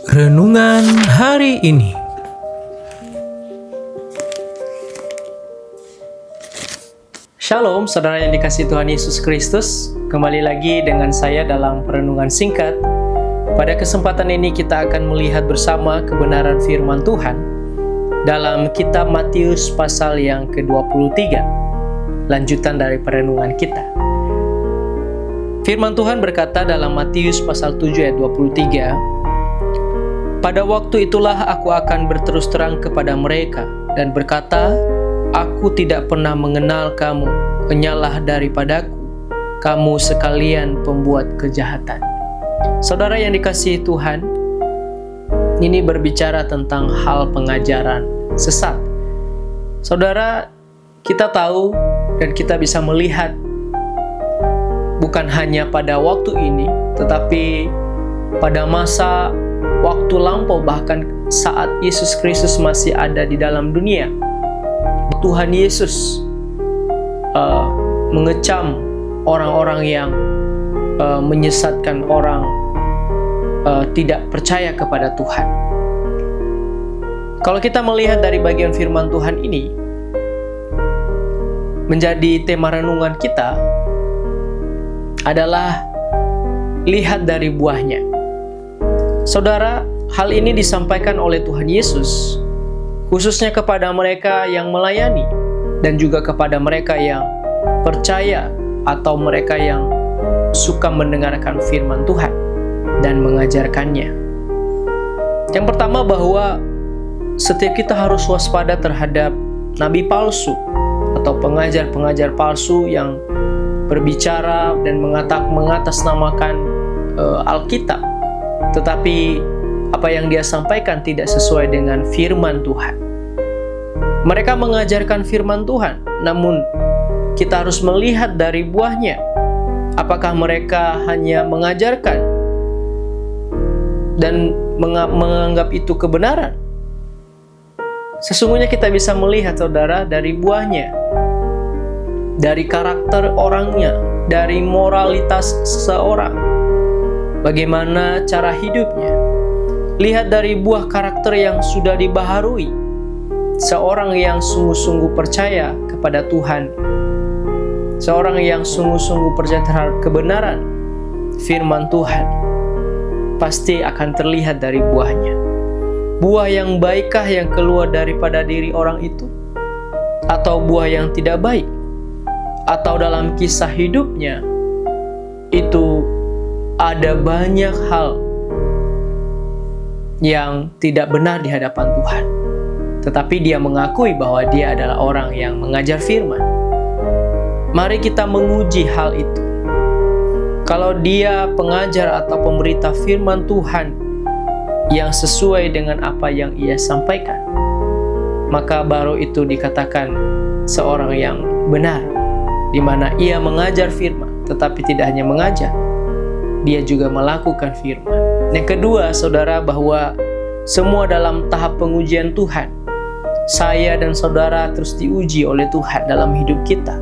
Renungan hari ini. Shalom, saudara yang dikasihi Tuhan Yesus Kristus. Kembali lagi dengan saya dalam perenungan singkat. Pada kesempatan ini kita akan melihat bersama kebenaran firman Tuhan dalam kitab Matius pasal yang ke-23. Lanjutan dari perenungan kita. Firman Tuhan berkata dalam Matius pasal 7 ayat 23, "Pada waktu itulah aku akan berterus terang kepada mereka dan berkata, Aku tidak pernah mengenal kamu, enyalah daripadaku, kamu sekalian pembuat kejahatan." Saudara yang dikasihi Tuhan, ini berbicara tentang hal pengajaran sesat. Saudara, kita tahu dan kita bisa melihat bukan hanya pada waktu ini, tetapi pada masa waktu lampau, bahkan saat Yesus Kristus masih ada di dalam dunia, Tuhan Yesus mengecam orang-orang yang menyesatkan orang tidak percaya kepada Tuhan. Kalau kita melihat dari bagian firman Tuhan ini menjadi tema renungan kita adalah lihat dari buahnya. Saudara, hal ini disampaikan oleh Tuhan Yesus khususnya kepada mereka yang melayani dan juga kepada mereka yang percaya atau mereka yang suka mendengarkan firman Tuhan dan mengajarkannya. Yang pertama, bahwa setiap kita harus waspada terhadap nabi palsu atau pengajar-pengajar palsu yang berbicara dan mengatasnamakan Alkitab, tetapi apa yang dia sampaikan tidak sesuai dengan firman Tuhan. Mereka mengajarkan firman Tuhan, namun kita harus melihat dari buahnya. Apakah mereka hanya mengajarkan dan menganggap itu kebenaran? Sesungguhnya kita bisa melihat, saudara, dari buahnya, dari karakter orangnya, dari moralitas seseorang, bagaimana cara hidupnya. Lihat dari buah karakter yang sudah dibaharui, seorang yang sungguh-sungguh percaya kepada Tuhan, seorang yang sungguh-sungguh percaya terhadap kebenaran firman Tuhan, pasti akan terlihat dari buahnya. Buah yang baikkah yang keluar daripada diri orang itu? Atau buah yang tidak baik? Atau dalam kisah hidupnya itu ada banyak hal yang tidak benar di hadapan Tuhan, tetapi dia mengakui bahwa dia adalah orang yang mengajar firman. Mari kita menguji hal itu. Kalau dia pengajar atau pemberita firman Tuhan yang sesuai dengan apa yang ia sampaikan, maka baru itu dikatakan seorang yang benar, di mana ia mengajar firman, tetapi tidak hanya mengajar, dia juga melakukan firman. Yang kedua, saudara, bahwa semua dalam tahap pengujian Tuhan. Saya dan saudara terus diuji oleh Tuhan dalam hidup kita.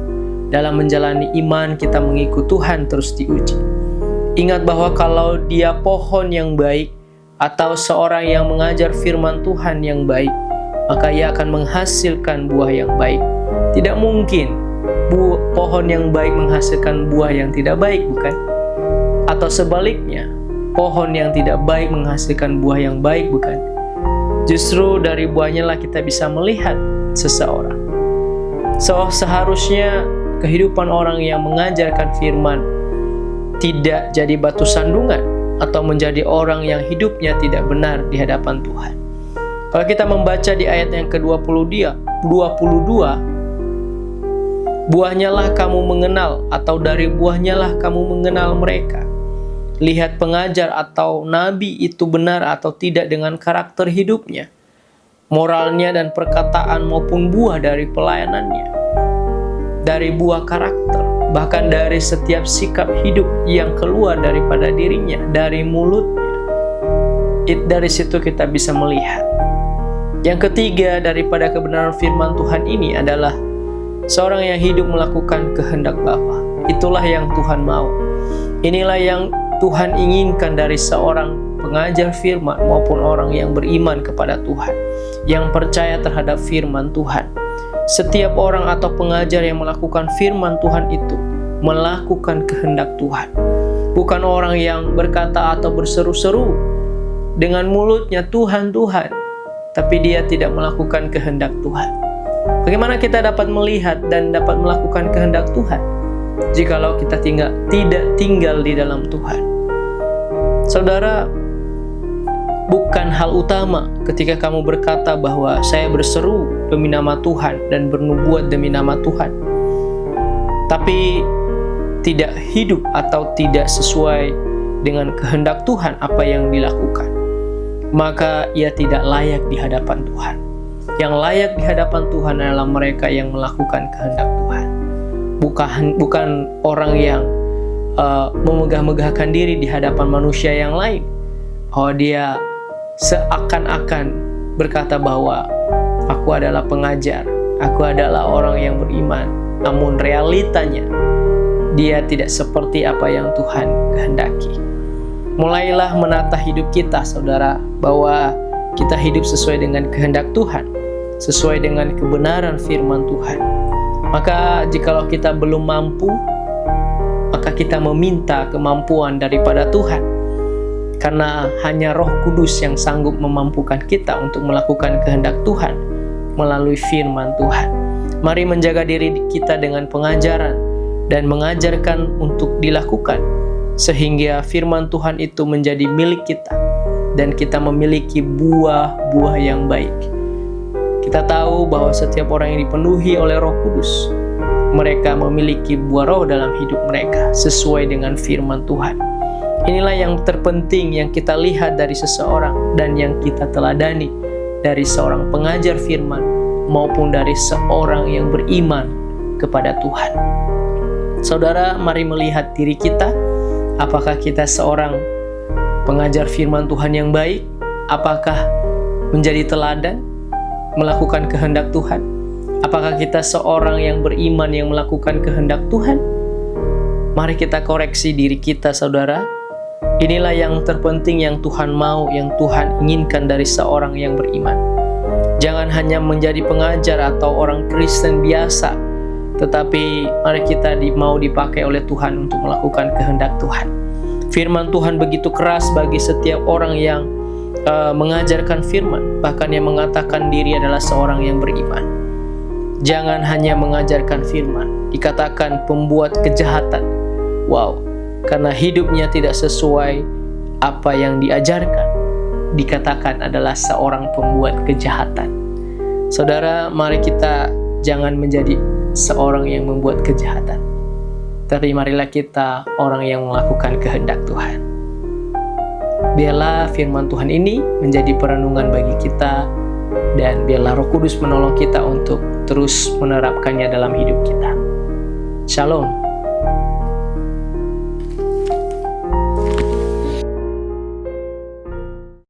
Dalam menjalani iman kita mengikut Tuhan terus diuji. Ingat bahwa kalau dia pohon yang baik atau seorang yang mengajar firman Tuhan yang baik, maka ia akan menghasilkan buah yang baik. Tidak mungkin pohon yang baik menghasilkan buah yang tidak baik, bukan? Atau sebaliknya, pohon yang tidak baik menghasilkan buah yang baik, bukan? Justru dari buahnya lah kita bisa melihat seseorang. Seharusnya kehidupan orang yang mengajarkan firman tidak jadi batu sandungan atau menjadi orang yang hidupnya tidak benar di hadapan Tuhan. Kalau kita membaca di ayat yang ke-22, buahnya lah kamu mengenal, atau dari buahnya lah kamu mengenal mereka. Lihat pengajar atau nabi itu benar atau tidak dengan karakter hidupnya, moralnya dan perkataan maupun buah dari pelayanannya. Dari buah karakter, bahkan dari setiap sikap hidup yang keluar daripada dirinya, dari mulutnya. Dari situ kita bisa melihat. Yang ketiga daripada kebenaran firman Tuhan ini adalah seorang yang hidup melakukan kehendak Bapa. Itulah yang Tuhan mau. Inilah yang Tuhan inginkan dari seorang pengajar firman maupun orang yang beriman kepada Tuhan, yang percaya terhadap firman Tuhan. Setiap orang atau pengajar yang melakukan firman Tuhan itu melakukan kehendak Tuhan. Bukan orang yang berkata atau berseru-seru dengan mulutnya Tuhan, Tuhan, tapi dia tidak melakukan kehendak Tuhan. Bagaimana kita dapat melihat dan dapat melakukan kehendak Tuhan jikalau kita tidak tinggal di dalam Tuhan? Saudara, bukan hal utama ketika kamu berkata bahwa saya berseru demi nama Tuhan dan bernubuat demi nama Tuhan, tapi tidak hidup atau tidak sesuai dengan kehendak Tuhan apa yang dilakukan, maka ia tidak layak di hadapan Tuhan. Yang layak di hadapan Tuhan adalah mereka yang melakukan kehendak Tuhan. Bukan orang yang memegah-megahkan diri di hadapan manusia yang lain. Oh, dia seakan-akan berkata bahwa aku adalah pengajar, aku adalah orang yang beriman, namun realitanya dia tidak seperti apa yang Tuhan kehendaki. Mulailah menata hidup kita, saudara, bahwa kita hidup sesuai dengan kehendak Tuhan, sesuai dengan kebenaran firman Tuhan. Maka jikalau kita belum mampu, maka kita meminta kemampuan daripada Tuhan, karena hanya Roh Kudus yang sanggup memampukan kita untuk melakukan kehendak Tuhan melalui firman Tuhan. Mari menjaga diri kita dengan pengajaran dan mengajarkan untuk dilakukan, sehingga firman Tuhan itu menjadi milik kita dan kita memiliki buah-buah yang baik. Kita tahu bahwa setiap orang yang dipenuhi oleh Roh Kudus, mereka memiliki buah roh dalam hidup mereka sesuai dengan firman Tuhan. Inilah yang terpenting yang kita lihat dari seseorang dan yang kita teladani dari seorang pengajar firman maupun dari seorang yang beriman kepada Tuhan. Saudara, mari melihat diri kita. Apakah kita seorang pengajar firman Tuhan yang baik? Apakah menjadi teladan melakukan kehendak Tuhan? Apakah kita seorang yang beriman yang melakukan kehendak Tuhan? Mari kita koreksi diri kita, saudara. Inilah yang terpenting yang Tuhan mau, yang Tuhan inginkan dari seorang yang beriman. Jangan hanya menjadi pengajar atau orang Kristen biasa, tetapi mari kita mau dipakai oleh Tuhan untuk melakukan kehendak Tuhan. Firman Tuhan begitu keras bagi setiap orang yang mengajarkan firman, bahkan yang mengatakan diri adalah seorang yang beriman. Jangan hanya mengajarkan firman, dikatakan pembuat kejahatan. Wow, karena hidupnya tidak sesuai apa yang diajarkan, dikatakan adalah seorang pembuat kejahatan. Saudara, mari kita jangan menjadi seorang yang membuat kejahatan, tapi marilah kita orang yang melakukan kehendak Tuhan. Biarlah firman Tuhan ini menjadi perenungan bagi kita, dan biarlah Roh Kudus menolong kita untuk terus menerapkannya dalam hidup kita. Shalom.